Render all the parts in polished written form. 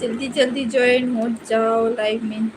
जल्दी जल्दी ज्वाइन हो जाओ लाइव में।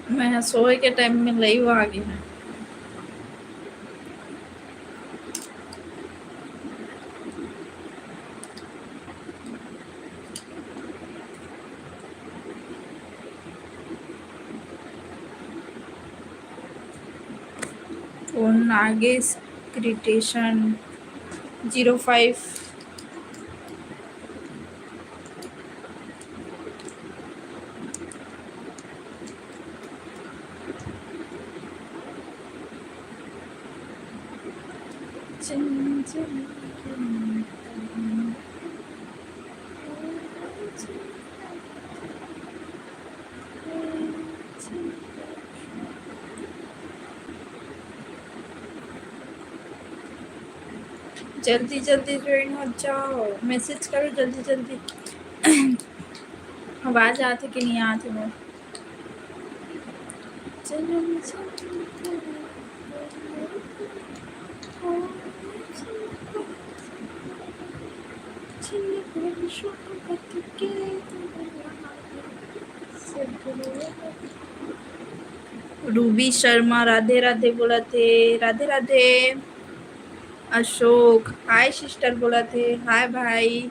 मैं सोए के टाइम में लाइव आ गई हूँ। फोन नागेश क्रिटेशन 05। जल्दी जल्दी ज्वाइन हो जाओ, मैसेज करो जल्दी जल्दी। आवाज आती कि नहीं आती वो। रूबी शर्मा राधे राधे बोला थे। राधे राधे। अशोक हाय सिस्टर बोला थे। हाय भाई।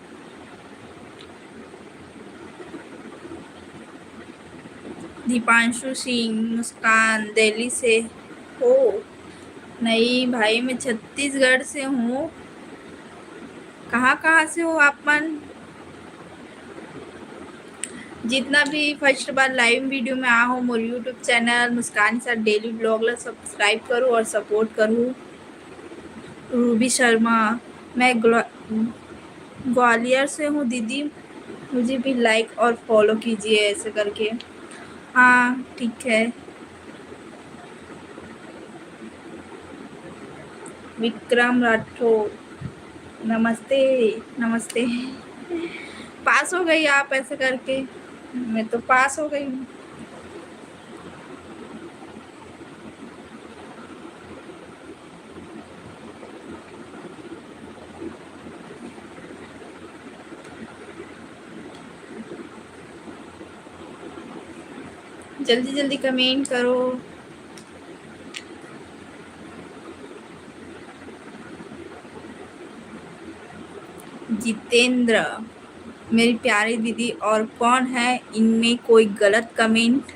दीपांशु सिंह मुस्कान दिल्ली से हो? नहीं भाई, मैं छत्तीसगढ़ से हूँ। कहाँ से हो आप मन? जितना भी फर्स्ट बार लाइव वीडियो में आ हो मोर यूट्यूब चैनल मुस्कान सर डेली ब्लॉग ला सब्सक्राइब करो और सपोर्ट करो। रूबी शर्मा मैं ग्वालियर से हूँ दीदी, मुझे भी लाइक और फॉलो कीजिए ऐसे करके। हाँ ठीक है। विक्रम राठौर नमस्ते। नमस्ते। पास हो गई आप ऐसे करके? मैं तो पास हो गई हूँ। जल्दी जल्दी कमेंट करो। जितेंद्र मेरी प्यारी दीदी और कौन है इनमें कोई गलत कमेंट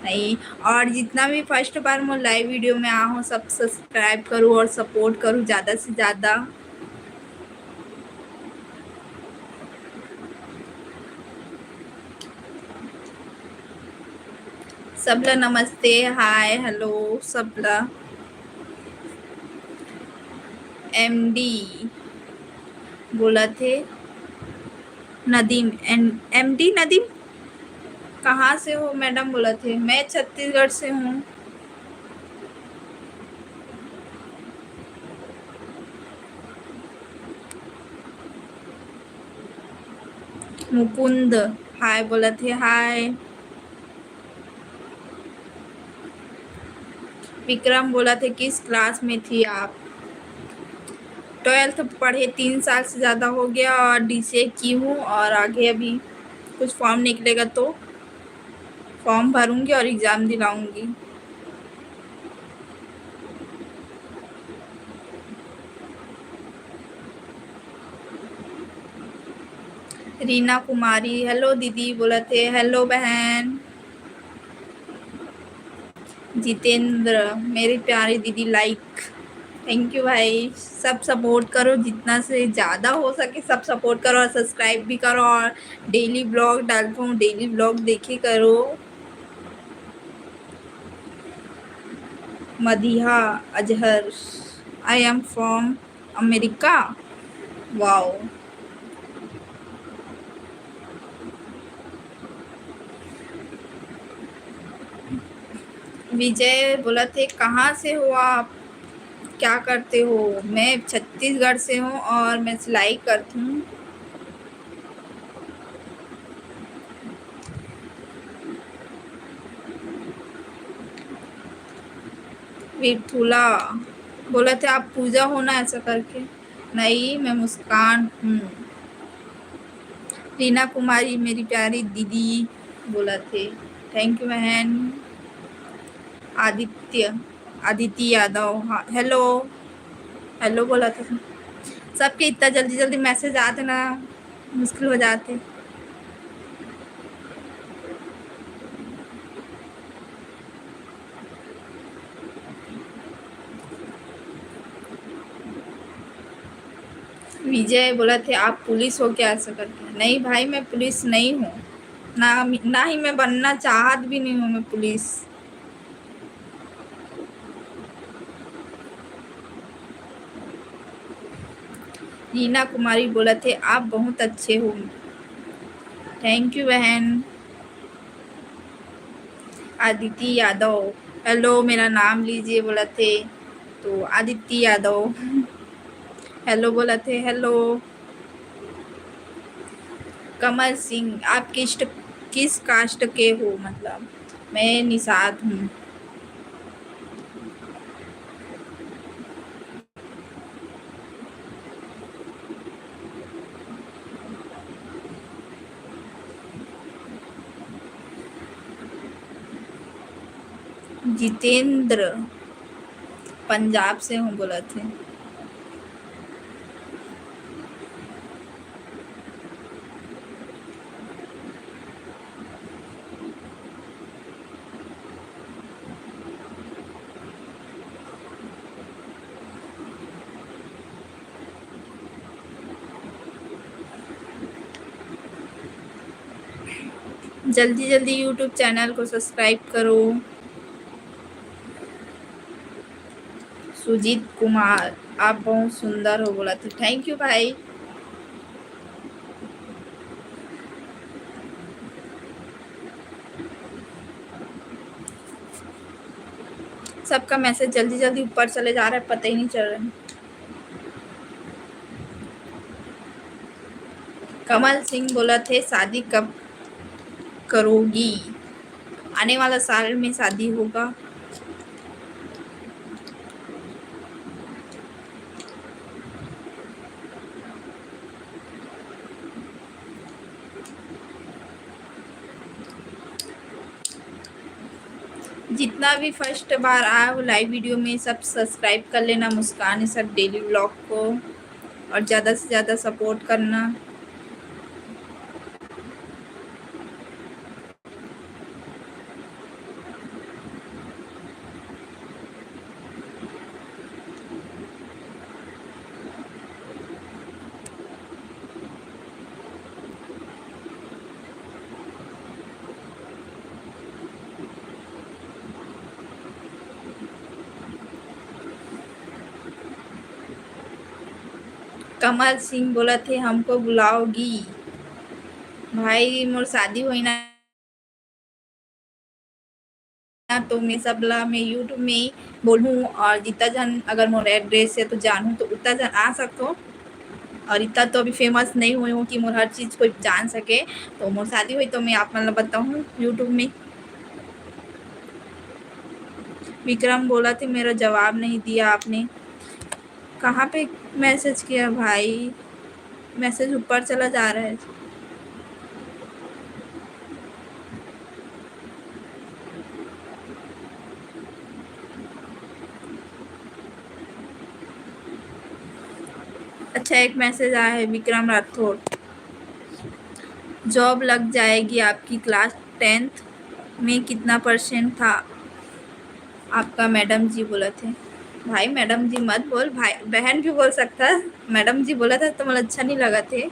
नहीं। और जितना भी फर्स्ट बार मैं लाइव वीडियो में आ हूँ सब सब्सक्राइब करूँ और सपोर्ट करूँ ज़्यादा से ज़्यादा। सबला नमस्ते हाय हेलो सबला। एमडी बोला थे नदीम। एमडी नदीम कहाँ से हो मैडम? बोला थे मैं छत्तीसगढ़ से हूँ। मुकुंद हाय बोला थे हाय। विक्रम बोला थे किस क्लास में थी आप? 12th पढ़े 3 साल से ज़्यादा हो गया और डीसीए की हूँ और आगे अभी कुछ फॉर्म निकलेगा तो फॉर्म भरूंगी और एग्ज़ाम दिलाऊंगी। रीना कुमारी हेलो दीदी बोला थे हेलो बहन। जितेंद्र मेरी प्यारी दीदी लाइक। थैंक यू भाई। सब सपोर्ट करो जितना से ज़्यादा हो सके सब सपोर्ट करो और सब्सक्राइब भी करो और डेली ब्लॉग डालता हूँ डेली ब्लॉग देखे करो। Madiha Azhar I am from America. Wow Vijay बोला थे कहाँ से हो आप, क्या करते हो? मैं छत्तीसगढ़ से हूँ और मैं सिलाई करती हूँ। विठुला बोला थे आप पूजा हो ना, ऐसा करके। नहीं, मैं मुस्कान हूँ। रीना कुमारी मेरी प्यारी दीदी बोला थे, थैंक यू बहन। आदित्य आदित्य यादव, हाँ हेलो। हेलो बोला था। सबके इतना जल्दी जल्दी मैसेज आते ना, मुश्किल हो जाते। विजय बोला थे आप पुलिस हो क्या, ऐसा करके। नहीं भाई, मैं पुलिस नहीं हूँ, ना ही मैं बनना चाहत भी नहीं हूँ मैं पुलिस। रीना कुमारी बोला थे आप बहुत अच्छे हो, थैंक यू बहन। आदित्य यादव, हेलो मेरा नाम लीजिए बोला थे, तो आदित्य यादव हेलो बोला थे, हेलो। कमल सिंह आप किस कास्ट के हो, मतलब मैं निषाद हूँ। जितेंद्र पंजाब से हूँ बोला थे। जल्दी जल्दी यूट्यूब चैनल को सब्सक्राइब करो। सुजीत कुमार आप बहुत सुंदर हो बोला था, थैंक यू भाई। सबका मैसेज जल्दी जल्दी ऊपर चले जा रहा है, पता ही नहीं चल रहा है। कमल सिंह बोला थे शादी कब करोगी, आने वाला साल में शादी होगा। जितना भी फर्स्ट बार आया वो लाइव वीडियो में सब सब्सक्राइब कर लेना, मुस्कान सब डेली व्लॉग को, और ज़्यादा से ज़्यादा सपोर्ट करना। कमल सिंह बोला थे हमको बुलाओगी, भाई मोर शादी हुई ना, तो मैं सब ला मैं यूट्यूब में ही बोलूँ, और जितना जन अगर मोर एड्रेस है तो जानूँ तो उतना जन आ सकते हो। और इतना तो अभी फेमस नहीं हुई हूँ कि मोर हर चीज़ कोई जान सके, तो मोर शादी हुई तो मैं आप मतलब बताऊँ यूट्यूब में। विक्रम बोला थे मेरा जवाब नहीं दिया आपने, कहाँ पे मैसेज किया भाई, मैसेज ऊपर चला जा रहा है। अच्छा, एक मैसेज आया है विक्रम राठौर, जॉब लग जाएगी आपकी, क्लास 10th में कितना % था आपका, मैडम जी बोला थे। भाई मैडम जी मत बोल, भाई बहन भी बोल सकता है, मैडम जी बोला था तो मुझे अच्छा नहीं लगा थे।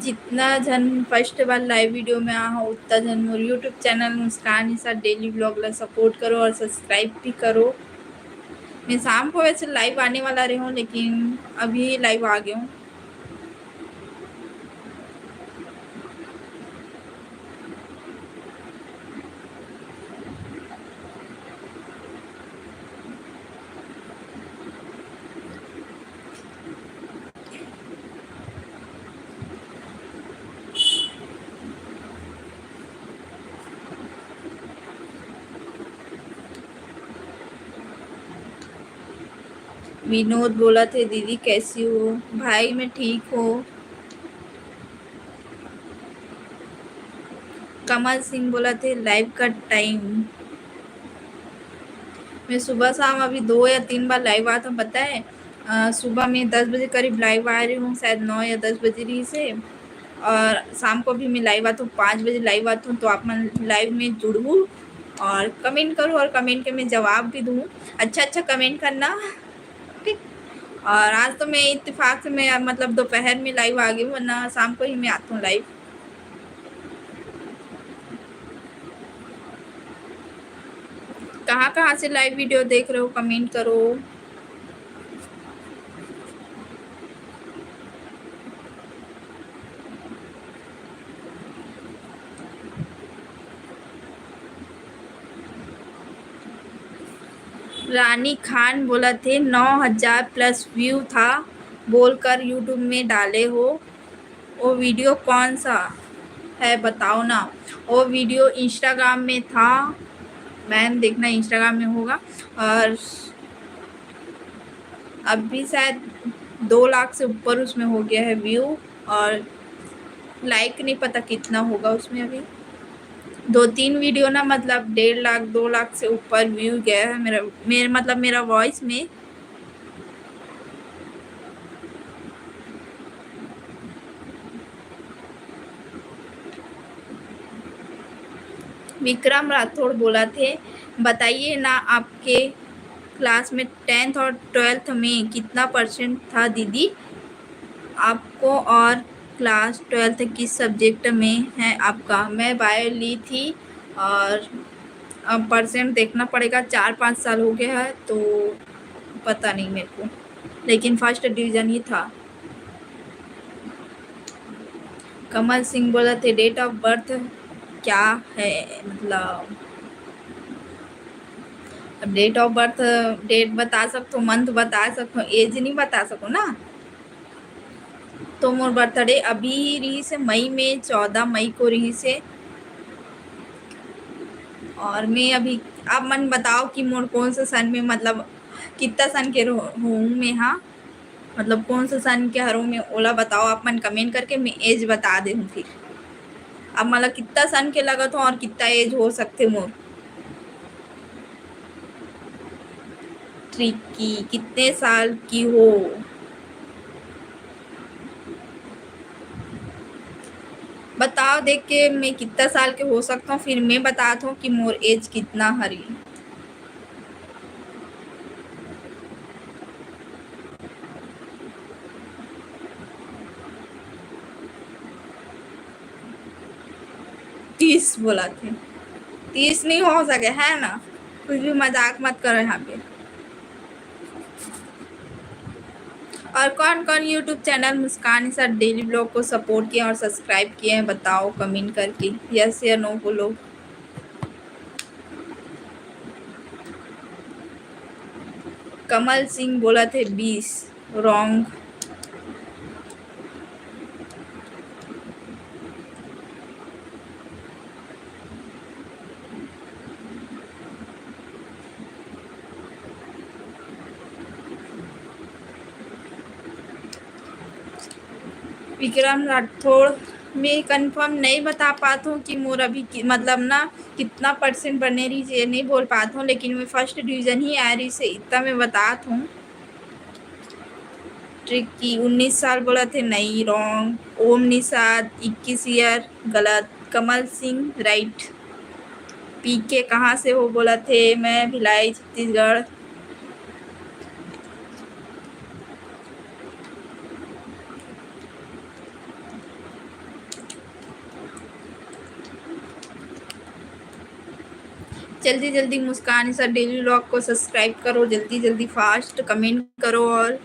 जितना जन फर्स्ट बार लाइव वीडियो में आ हो उतना जन मोर यूट्यूब चैनल मुस्कान निशा डेली व्लॉग ला सपोर्ट करो और सब्सक्राइब भी करो। मैं शाम को वैसे लाइव आने वाला रही हूँ, लेकिन अभी लाइव आ गई हूँ। विनोद बोला थे दीदी कैसी हो? भाई मैं ठीक हूँ। कमल सिंह बोला थे लाइव का टाइम। मैं सुबह शाम अभी 2 या 3 बार लाइव आता हूँ, पता है। सुबह में 10 बजे करीब लाइव आ रही हूँ, शायद 9 या 10 बजे रही से। और शाम को भी मैं लाइव आता हूँ, 5 बजे लाइव आता हूँ। तो आप मैं लाइव में जुड़ूँ और कमेंट करूँ, और कमेंट के मैं जवाब भी दूँ। अच्छा कमेंट करना, ठीक। और आज तो मैं इत्तेफाक से मैं मतलब दोपहर में लाइव आ गई हूँ, वरना शाम को ही मैं आता हूँ लाइव। कहाँ से लाइव वीडियो देख रहे हो, कमेंट करो। रानी खान बोला थे 9,000 प्लस व्यू था बोलकर यूट्यूब में डाले हो, वो वीडियो कौन सा है बताओ ना। वो वीडियो इंस्टाग्राम में था, मैम देखना इंस्टाग्राम में होगा। और अभी शायद 2 लाख से ऊपर उसमें हो गया है व्यू, और लाइक नहीं पता कितना होगा उसमें। अभी 2-3 वीडियो ना मतलब 1.5 लाख 2 लाख से ऊपर व्यू गया है मेरा वॉइस में। विक्रम राठौड़ बोला थे बताइए ना आपके क्लास में 10th और 12th में कितना % था दीदी आपको, और क्लास 12th किस सब्जेक्ट में है आपका? मैं बायो ली थी, और अब % देखना पड़ेगा, 4-5 साल हो गया है तो पता नहीं मेरे को, लेकिन फर्स्ट डिवीज़न ही था। कमल सिंह बोला थे डेट ऑफ बर्थ क्या है, मतलब अब डेट ऑफ बर्थ डेट बता सकते हो, मंथ बता सकते हो, एज नहीं बता सको ना। तो मोर बर्थडे अभी रही से मई में, 14 मई को रही से। और मैं अभी आप मन बताओ कि मोर कौन सा सन में, मतलब कितना सन के हूँ मैं, हाँ मतलब कौन सा सन के हरू में, ओला बताओ आप मन कमेंट करके, मैं एज बता दे हूँ फिर। अब मतलब कितना सन के लगत हो और कितना एज हो सकते मोर। ट्रिकी कितने साल की हो? बताओ देख के मैं कितना साल के हो सकता हूँ, फिर मैं बताता हूँ कि मोर एज कितना हरी। तीस बोला थे, 30 नहीं हो सके है ना, कुछ भी मजाक मत करो यहाँ पे। और कौन कौन यूट्यूब चैनल मुस्कान सर डेली ब्लॉग को सपोर्ट किया और सब्सक्राइब किए हैं बताओ कमेंट करके, यस या नो बोलो। कमल सिंह बोला थे 20, रॉन्ग। विक्रम राठौड़ मैं कंफर्म नहीं बता पाता हूँ कि मोर अभी मतलब ना कितना % बने रही ये नहीं बोल पाता हूँ, लेकिन मैं फर्स्ट डिवीज़न ही आ रही से इतना मैं बताता हूँ। ट्रिकी 19 साल बोला थे, नहीं रॉन्ग। ओम निषाद 21 ईयर, गलत। कमल सिंह राइट। पीके कहाँ से हो बोला थे, मैं भिलाई छत्तीसगढ़। जल्दी जल्दी मुस्कान सर डेली व्लॉग को सब्सक्राइब करो, जल्दी जल्दी फास्ट कमेंट करो। और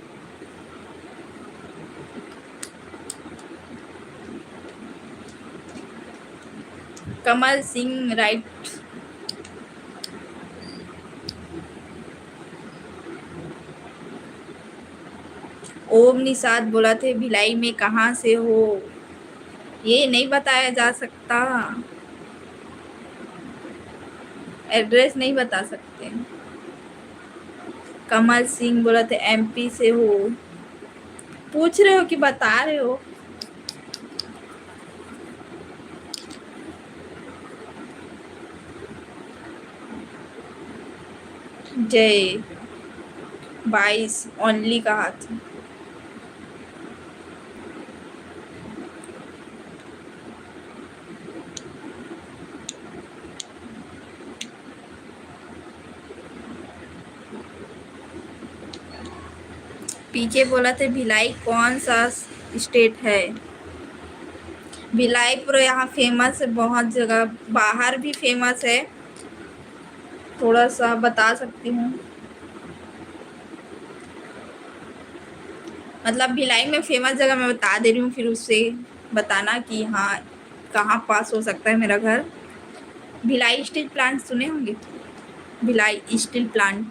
कमल सिंह राइट। ओम निषाद बोला थे भिलाई में कहाँ से हो, ये नहीं बताया जा सकता, एड्रेस नहीं बता सकते। कमल सिंह बोला थे एमपी से हो, पूछ रहे हो कि बता रहे हो? जय 22 ओनली कहा था। पीके बोला थे भिलाई कौन सा स्टेट है? भिलाई पूरा यहाँ फेमस है, बहुत जगह बाहर भी फेमस है, थोड़ा सा बता सकती हूँ। मतलब भिलाई में फेमस जगह मैं बता दे रही हूँ, फिर उससे बताना कि हाँ कहाँ पास हो सकता है मेरा घर। भिलाई स्टील प्लांट सुने होंगे, Bhilai steel plant,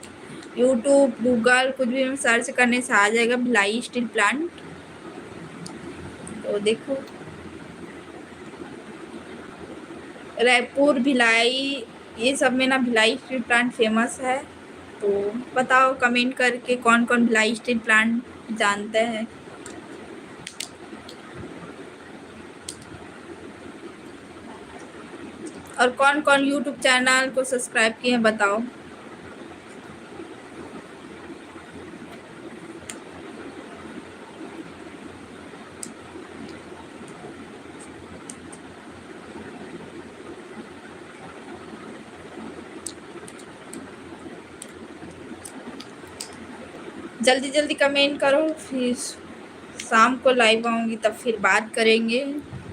YouTube Google कुछ भी में सर्च करने से आ जाएगा भिलाई स्टील प्लांट, तो देखो। रायपुर भिलाई ये सब में ना भिलाई स्टील प्लांट फेमस है, तो बताओ कमेंट करके कौन कौन भिलाई स्टील प्लांट जानते हैं। और कौन कौन यूट्यूब चैनल को सब्सक्राइब किए हैं बताओ। जल्दी जल्दी कमेंट करो, फिर शाम को लाइव आऊँगी तब फिर बात करेंगे,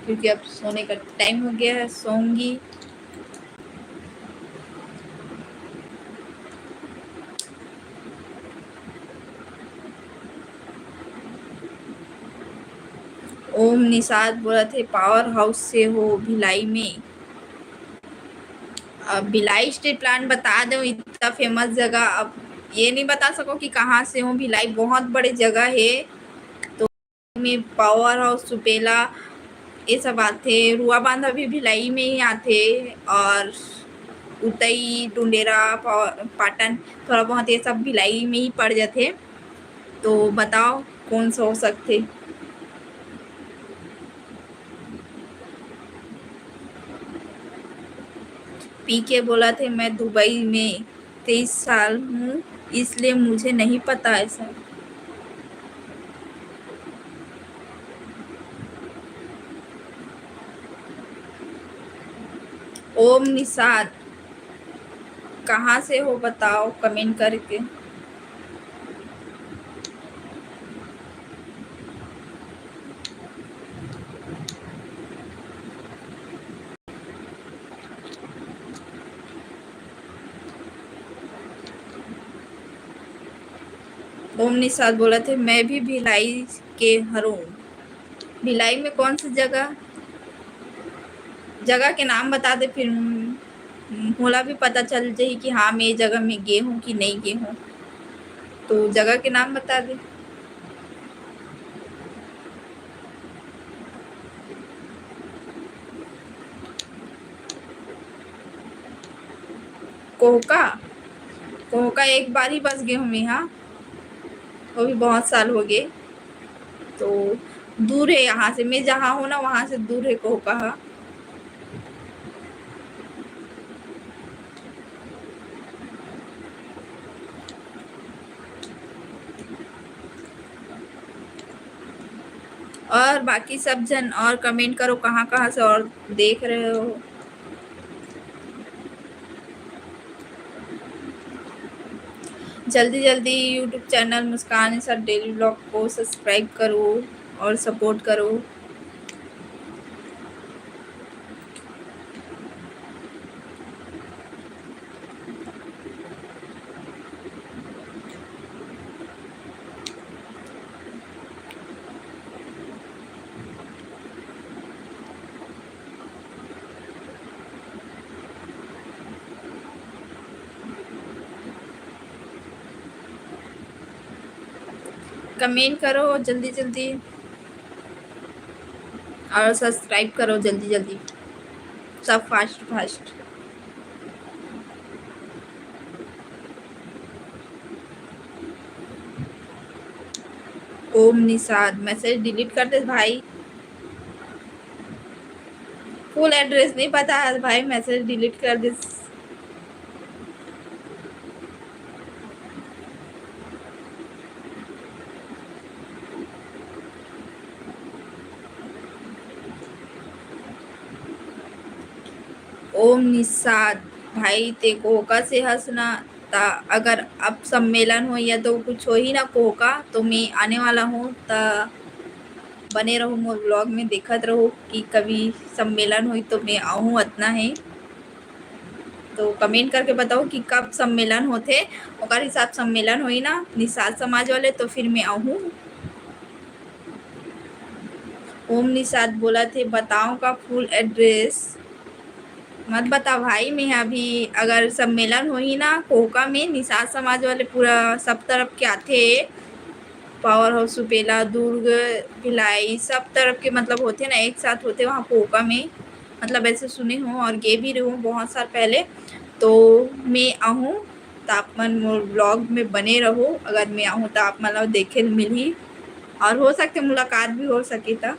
क्योंकि अब सोने का टाइम हो गया है, सोऊंगी। ओम निषाद बोला थे पावर हाउस से हो भिलाई में। अब भिलाई स्टील प्लांट बता दो, इतना फेमस जगह, अब ये नहीं बता सको कि कहाँ से हो। भिलाई बहुत बड़े जगह है, तो में पावर हाउस सुपेला ये सब आते, रुआ बांधा भी भिलाई में ही आते, और उतई टुंडेरा पाटन थोड़ा बहुत ये सब भिलाई में ही पड़ जाते। तो बताओ कौन सा हो सकते। पीके बोला थे मैं दुबई में 23 साल हूँ, इसलिए मुझे नहीं पता ऐसा। ओम निषाद कहाँ से हो बताओ कमेंट करके। ओम निषाद बोला थे मैं भी भिलाई के हूँ। भिलाई में कौन सी जगह, जगह के नाम बता दे, फिर होला भी पता चल जाए कि हाँ मैं ये जगह में गए हूँ कि नहीं गए हूँ, तो जगह के नाम बता दे। कोहका, कोहका एक बार ही बस गए हूँ मैं, हाँ वो भी बहुत साल हो गए, तो दूर है यहाँ से, मैं जहाँ हूँ ना वहाँ से दूर है कोहका। और बाकी सब जन और कमेंट करो कहाँ कहाँ से और देख रहे हो। जल्दी जल्दी यूट्यूब चैनल मुस्कान सर डेली व्लॉग को सब्सक्राइब करो और सपोर्ट करो। कमेंट करो जल्दी जल्दी और सब्सक्राइब करो जल्दी जल्दी, सब फास्ट फास्ट। ओम निषाद मैसेज डिलीट कर दे भाई, फुल एड्रेस नहीं पता है भाई, मैसेज डिलीट कर दे। ओम निषाद भाई ते कोका से हंसना ता, अगर अब सम्मेलन हो या तो कुछ हो ही ना कोका तो मैं आने वाला हूँ, ता बने रहो मोर ब्लॉग में, देखत रहो कि कभी सम्मेलन हुई तो मैं आऊँ अतना है। तो कमेंट करके बताओ कि कब सम्मेलन होते, ओकर हिसाब सम्मेलन होई ना निषाद समाज वाले तो फिर मैं आऊँ। ओम निषाद बोला थे बताओ का फुल एड्रेस, मत बता भाई, मैं अभी अगर सम्मेलन हो ही ना कोका में निषाद समाज वाले पूरा सब तरफ के आते, पावर हाउस सुपेला दुर्ग भिलाई सब तरफ के मतलब होते ना एक साथ होते वहाँ कोका में, मतलब ऐसे सुने हूँ और गे भी रहूँ बहुत साल पहले। तो मैं आऊँ तो आप मन मोर ब्लॉग में बने रहो, अगर मैं आऊँ तो आप मतलब देखे मिली और हो सकते मुलाकात भी हो सके था।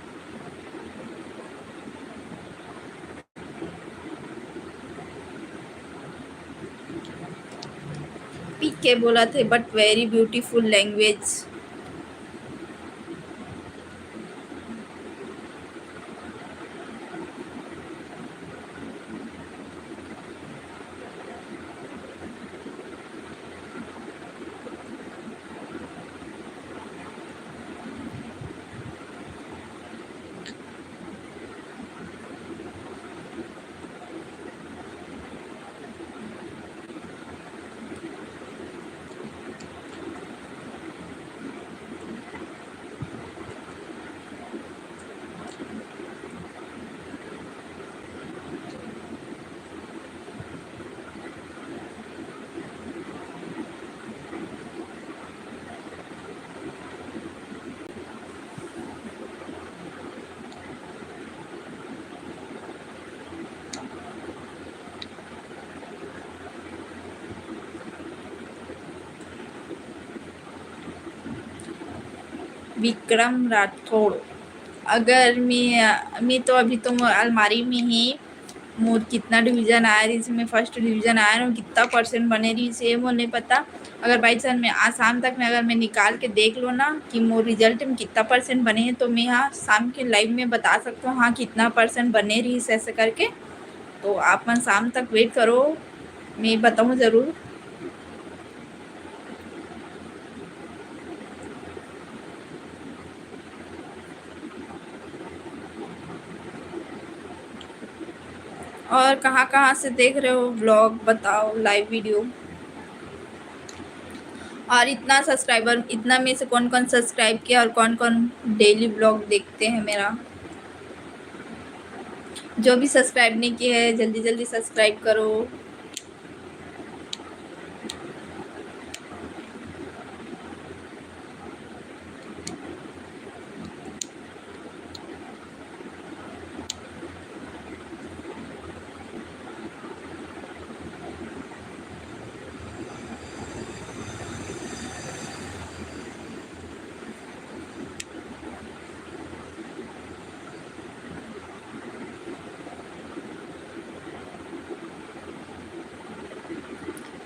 पीके बोला थे but very beautiful language. Vikram Rathore, अगर मैं तो अभी तो अलमारी में ही मोर कितना डिवीजन आया रही, मैं फर्स्ट डिवीजन आया रहा हूँ, कितना परसेंट बने रही से वो नहीं पता। अगर बाई चांस मैं आज शाम तक में अगर मैं निकाल के देख लो ना कि मोर रिजल्ट में कितना परसेंट बने हैं तो मैं हाँ शाम के लाइव में बता सकता हूँ हाँ कितना परसेंट बने रही ऐसे करके। तो आप मन शाम तक वेट करो, मैं बताऊँ ज़रूर। और कहाँ कहाँ से देख रहे हो ब्लॉग बताओ, लाइव वीडियो। और इतना सब्सक्राइबर, इतना में से कौन कौन सब्सक्राइब किया और कौन कौन डेली ब्लॉग देखते हैं मेरा। जो भी सब्सक्राइब नहीं किया है जल्दी जल्दी सब्सक्राइब करो।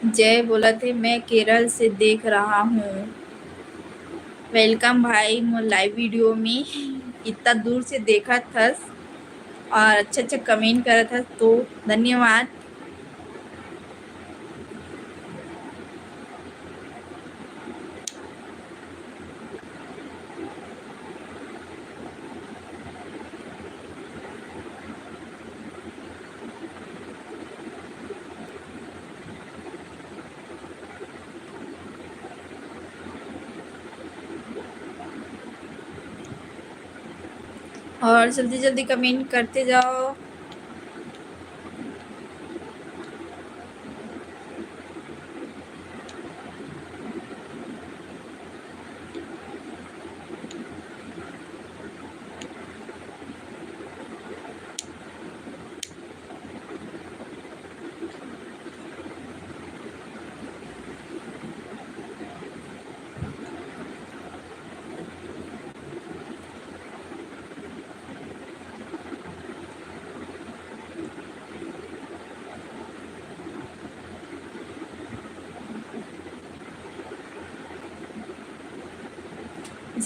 जय बोला थे मैं केरल से देख रहा हूँ। वेलकम भाई मोर लाइव वीडियो में, इतना दूर से देखा था और अच्छा अच्छा कमेंट करा था तो धन्यवाद। और जल्दी जल्दी कमेंट करते जाओ।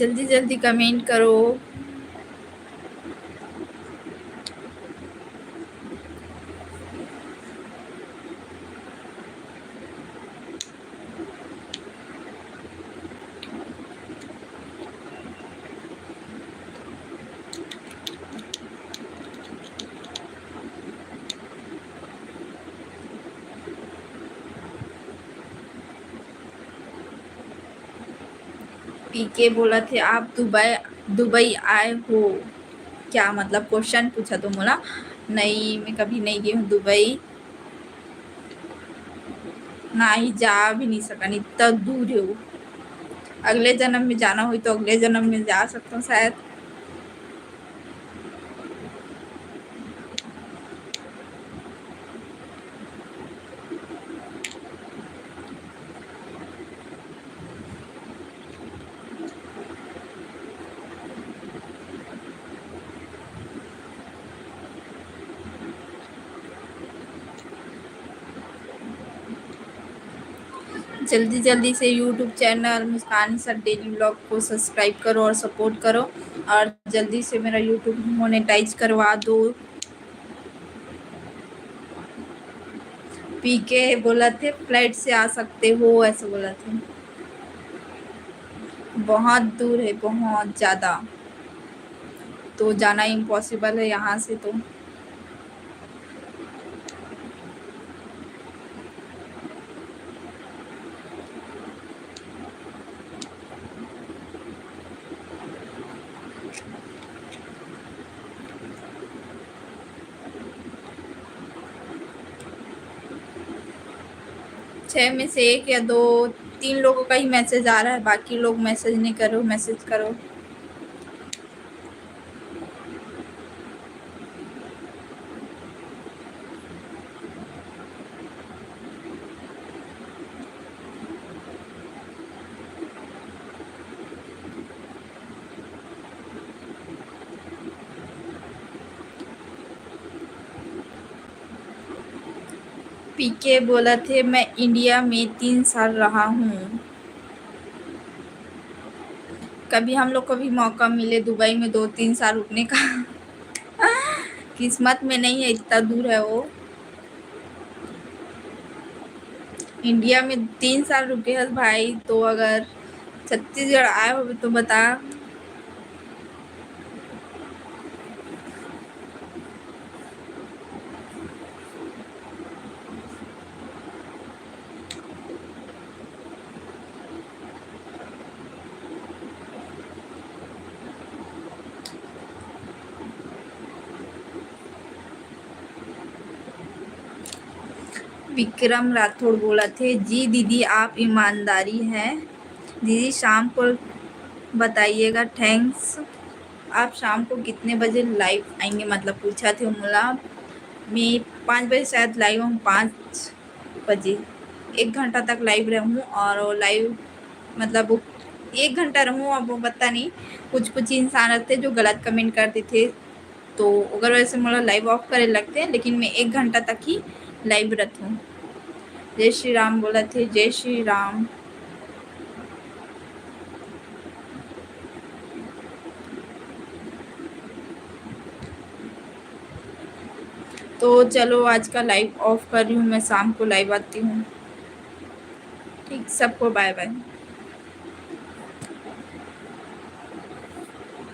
जल्दी जल्दी कमेंट करो। पीके बोला थे आप दुबई दुबई आए हो क्या, मतलब क्वेश्चन पूछा तो बोला नहीं, मैं कभी नहीं गई हूँ दुबई, ना ही जा भी नहीं सका, इतना दूर है वो। अगले जन्म में जाना हुई तो अगले जन्म में जा सकता हूँ शायद। जल्दी जल्दी से यूट्यूब चैनल मुस्कान सर डेली ब्लॉग को सब्सक्राइब करो और सपोर्ट करो, और जल्दी से मेरा यूट्यूब मोनेटाइज करवा दो। पीके बोला थे फ्लाइट से आ सकते हो, ऐसे बोला थे। बहुत दूर है, बहुत ज़्यादा, तो जाना इम्पॉसिबल है यहाँ से तो। 6 में से 1 या 2 3 लोगों का ही मैसेज आ रहा है, बाकी लोग मैसेज नहीं करो, मैसेज करो। पीके बोला थे मैं इंडिया में 3 साल रहा हूँ, कभी हम लोग को भी मौका मिले दुबई में 2-3 साल रुकने का। किस्मत में नहीं है, इतना दूर है वो। इंडिया में 3 साल रुके हैं भाई, तो अगर छत्तीसगढ़ आए हो तो बता। विक्रम राठौड़ बोला थे जी दीदी आप ईमानदारी है, दीदी शाम को बताइएगा, थैंक्स। आप शाम को कितने बजे लाइव आएंगे, मतलब पूछा थे बोला मैं 5 बजे शायद लाइव हूँ, 5 बजे 1 घंटा तक लाइव रहूँ, और लाइव मतलब 1 घंटा रहूँ। अब वो पता नहीं, कुछ कुछ इंसान रहते जो गलत कमेंट करते थे, तो अगर वैसे मतलब लाइव ऑफ करे लगते हैं, लेकिन मैं 1 घंटा तक ही लाइव रहूँ। जय श्री राम बोला थे, जय श्री राम। तो चलो आज का लाइव ऑफ कर रही हूँ, मैं शाम को लाइव आती हूँ। ठीक, सबको बाय बाय।